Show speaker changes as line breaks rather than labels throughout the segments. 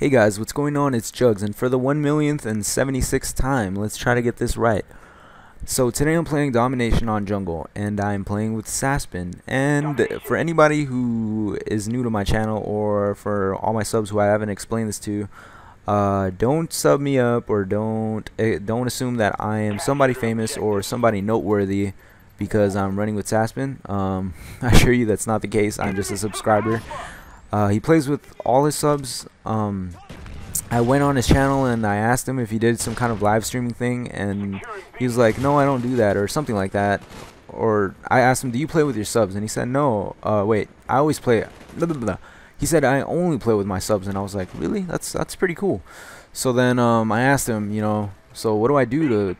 Hey guys, what's going on? It's Jugs, and for the 1,000,076th time, let's try to get this right. So today I'm playing Domination on Jungle, and I'm playing with Saspin. And for anybody who is new to my channel, or for all my subs who I haven't explained this to, don't sub me up, or don't assume that I am somebody famous or somebody noteworthy because I'm running with Saspin. I assure you that's not the case. I'm just a subscriber. He plays with all his subs. I went on his channel and I asked him if he did some kind of live streaming thing, and he was like, no, I don't do that, or something like that. Or I asked him, do you play with your subs? And he said, no, wait, I always play blah, blah, blah. He said, I only play with my subs. And I was like, really? That's pretty cool. So then I asked him, so what do I do what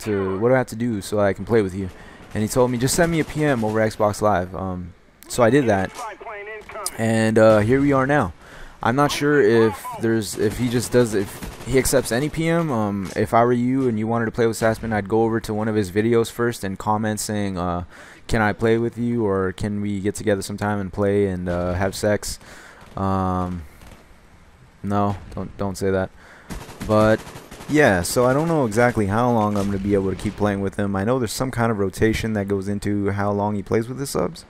do I have to do so I can play with you? And he told me, just send me a PM over Xbox Live. So I did that, and here we are now. I'm not sure if he accepts any PM. If I were you and you wanted to play with Saspin, I'd go over to one of his videos first and comment saying, can I play with you, or can we get together sometime and play and have sex? No, don't say that. But yeah, so I don't know exactly how long I'm going to be able to keep playing with him. I know there's some kind of rotation that goes into how long he plays with his subs.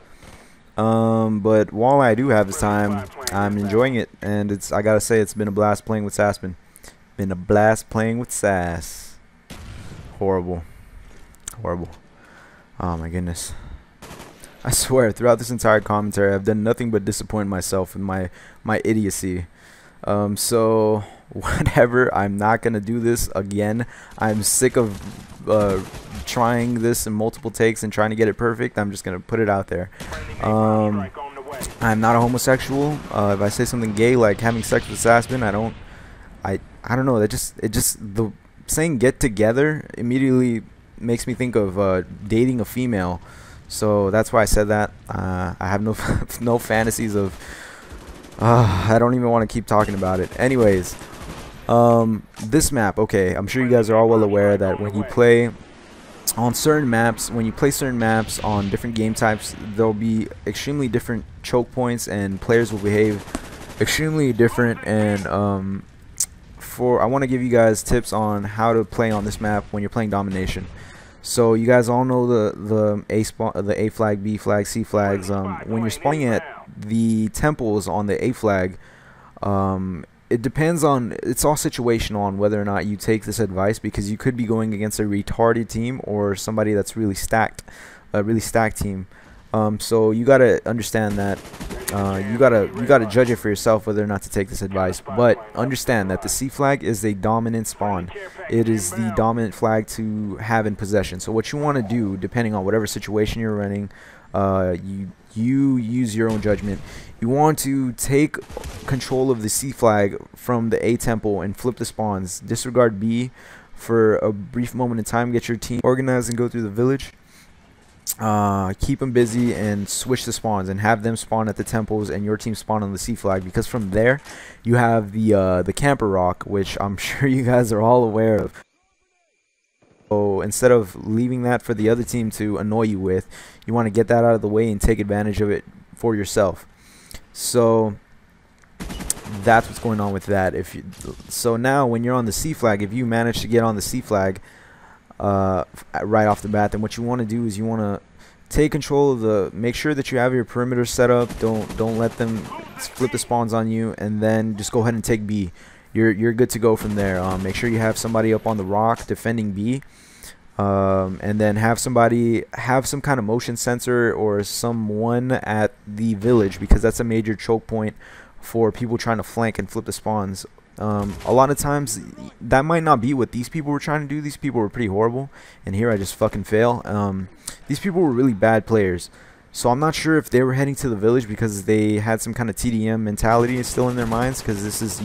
But while I do have this time, I'm enjoying it, and I gotta say, it's been a blast playing with Saspin. Been a blast playing with Sass. Horrible. Oh my goodness. I swear, throughout this entire commentary, I've done nothing but disappoint myself in my idiocy. So whatever, I'm not gonna do this again. I'm sick of trying this in multiple takes and trying to get it perfect. I'm just gonna put it out there. I'm not a homosexual. If I say something gay like having sex with Saspin, I don't know, the saying get together immediately makes me think of dating a female. So that's why I said that. I have no fantasies of I don't even want to keep talking about it. Anyways, this map, okay, I'm sure you guys are all well aware that when you play on certain maps, on different game types, there'll be extremely different choke points, and players will behave extremely different. And I want to give you guys tips on how to play on this map when you're playing Domination. So you guys all know the A flag, B flag, C flags. When you're spawning at the temples on the A flag, it depends on, it's all situational on whether or not you take this advice, because you could be going against a retarded team or somebody that's really stacked, a really stacked team. So you gotta understand that you gotta judge it for yourself whether or not to take this advice. But understand that the C flag is a dominant spawn. It is the dominant flag to have in possession. So what you want to do, depending on whatever situation you're running, you use your own judgment. You want to take control of the C flag from the A temple and flip the spawns. Disregard B for a brief moment in time. Get your team organized and go through the village. Keep them busy and switch the spawns and have them spawn at the temples and your team spawn on the C flag, because from there you have the camper rock, which I'm sure you guys are all aware of. So instead of leaving that for the other team to annoy you with, you want to get that out of the way and take advantage of it for yourself. So that's what's going on with that. So now when you're on the C flag, if you manage to get on the C flag right off the bat, then what you want to do is you want to take control of make sure that you have your perimeter set up. Don't let them flip the spawns on you, and then just go ahead and take B. You're good to go from there. Make sure you have somebody up on the rock defending B, and then have some kind of motion sensor or someone at the village, because that's a major choke point for people trying to flank and flip the spawns. A lot of times that might not be what these people were trying to do. These people were pretty horrible, and here I just fucking fail. These people were really bad players. So I'm not sure if they were heading to the village because they had some kind of TDM mentality still in their minds, because this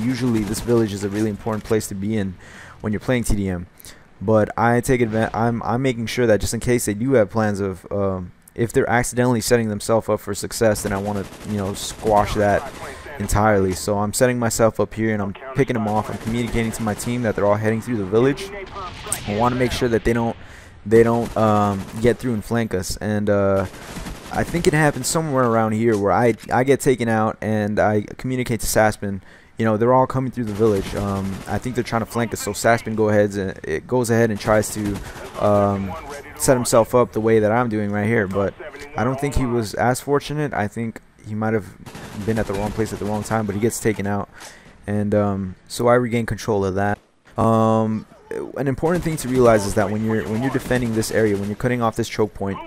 village is a really important place to be in when you're playing TDM. But I take advantage. I'm making sure that just in case they do have plans of if they're accidentally setting themselves up for success, then I want to squash that entirely. So I'm setting myself up here and I'm picking them off. I'm communicating to my team that they're all heading through the village. I want to make sure that they don't get through and flank us. And I think it happened somewhere around here where I get taken out and I communicate to Saspin, you know, they're all coming through the village. I think they're trying to flank us, so Saspin goes ahead and tries to set himself up the way that I'm doing right here, but I don't think he was as fortunate. I think he might have been at the wrong place at the wrong time, but he gets taken out, and so I regain control of that. An important thing to realize is that when you're defending this area, when you're cutting off this choke point,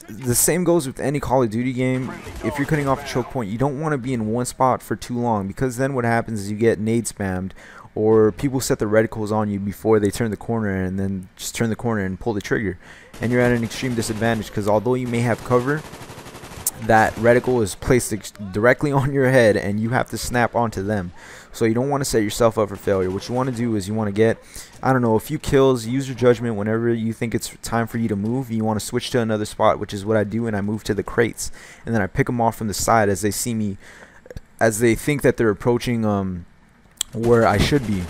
the same goes with any Call of Duty game. If you're cutting off a choke point, you don't want to be in one spot for too long, because then what happens is you get nade spammed, or people set the reticles on you before they turn the corner, and then just turn the corner and pull the trigger, and you're at an extreme disadvantage, because although you may have cover, that reticle is placed directly on your head and you have to snap onto them. So you don't want to set yourself up for failure. What you want to do is you want to get, I don't know, a few kills, use your judgment whenever you think it's time for you to move. You want to switch to another spot, which is what I do, and I move to the crates, and then I pick them off from the side as they see me, as they think that they're approaching where I should be.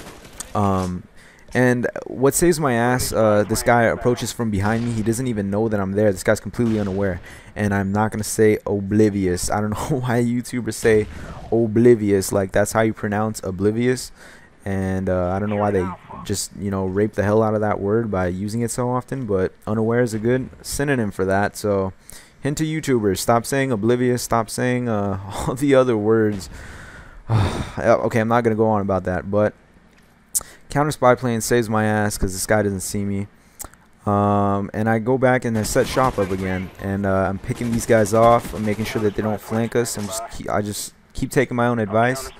And what saves my ass, this guy approaches from behind me. He doesn't even know that I'm there. This guy's completely unaware. And I'm not going to say oblivious. I don't know why YouTubers say oblivious. Like, that's how you pronounce oblivious. And I don't know why they just, you know, rape the hell out of that word by using it so often. But unaware is a good synonym for that. So, hint to YouTubers. Stop saying oblivious. Stop saying all the other words. Okay, I'm not going to go on about that. But counter spy plane saves my ass because this guy doesn't see me, and I go back and I set shop up again, and I'm picking these guys off. I'm making sure that they don't flank us. I just keep taking my own advice.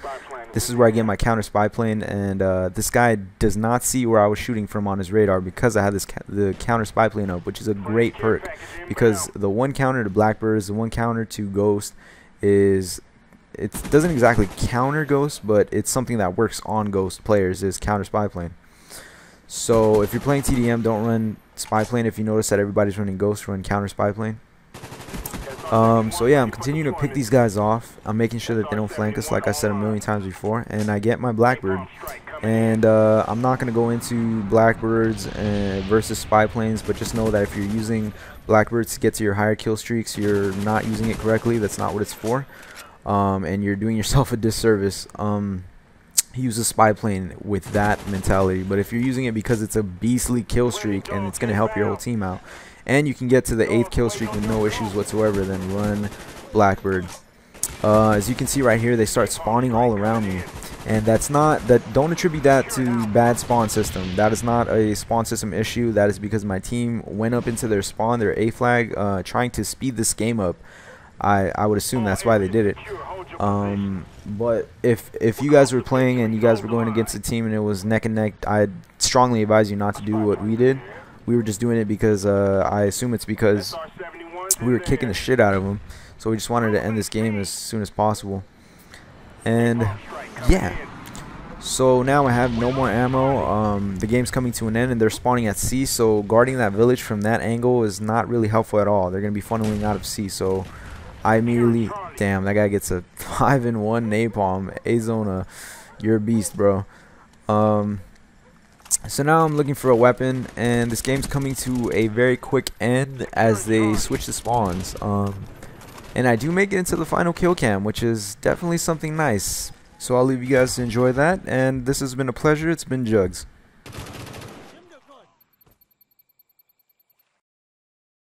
This is where I get my counter spy plane, and this guy does not see where I was shooting from on his radar because I had the counter spy plane up, which is a great perk, because the one counter to Blackbirds, the one counter to Ghost is, it doesn't exactly counter Ghost, but it's something that works on Ghost players, is counter spy plane. So if you're playing TDM, don't run spy plane. If you notice that everybody's running Ghost, run counter spy plane. So yeah, I'm continuing to pick these guys off. I'm making sure that they don't flank us, like I said a million times before, and I get my Blackbird. And I'm not going to go into Blackbirds versus spy planes, but just know that if you're using Blackbirds to get to your higher kill streaks, you're not using it correctly. That's not what it's for. And you're doing yourself a disservice. Use a spy plane with that mentality. But if you're using it because it's a beastly kill streak and it's going to help your whole team out, and you can get to the 8th kill streak with no issues whatsoever, then run Blackbird. As you can see right here, they start spawning all around me, and don't attribute that to bad spawn system. That is not a spawn system issue. That is because my team went up into their spawn, their A flag, trying to speed this game up. I would assume that's why they did it. But if you guys were playing and you guys were going against a team and it was neck and neck, I'd strongly advise you not to do what we did. We were just doing it because I assume it's because we were kicking the shit out of them. So we just wanted to end this game as soon as possible. And yeah. So now I have no more ammo. The game's coming to an end and they're spawning at C. So guarding that village from that angle is not really helpful at all. They're going to be funneling out of C. So I immediately, damn, that guy gets a 5-in-1 napalm. A-Zona, you're a beast, bro. So now I'm looking for a weapon, and this game's coming to a very quick end as they switch the spawns. And I do make it into the final kill cam, which is definitely something nice. So I'll leave you guys to enjoy that, and this has been a pleasure. It's been Jugs.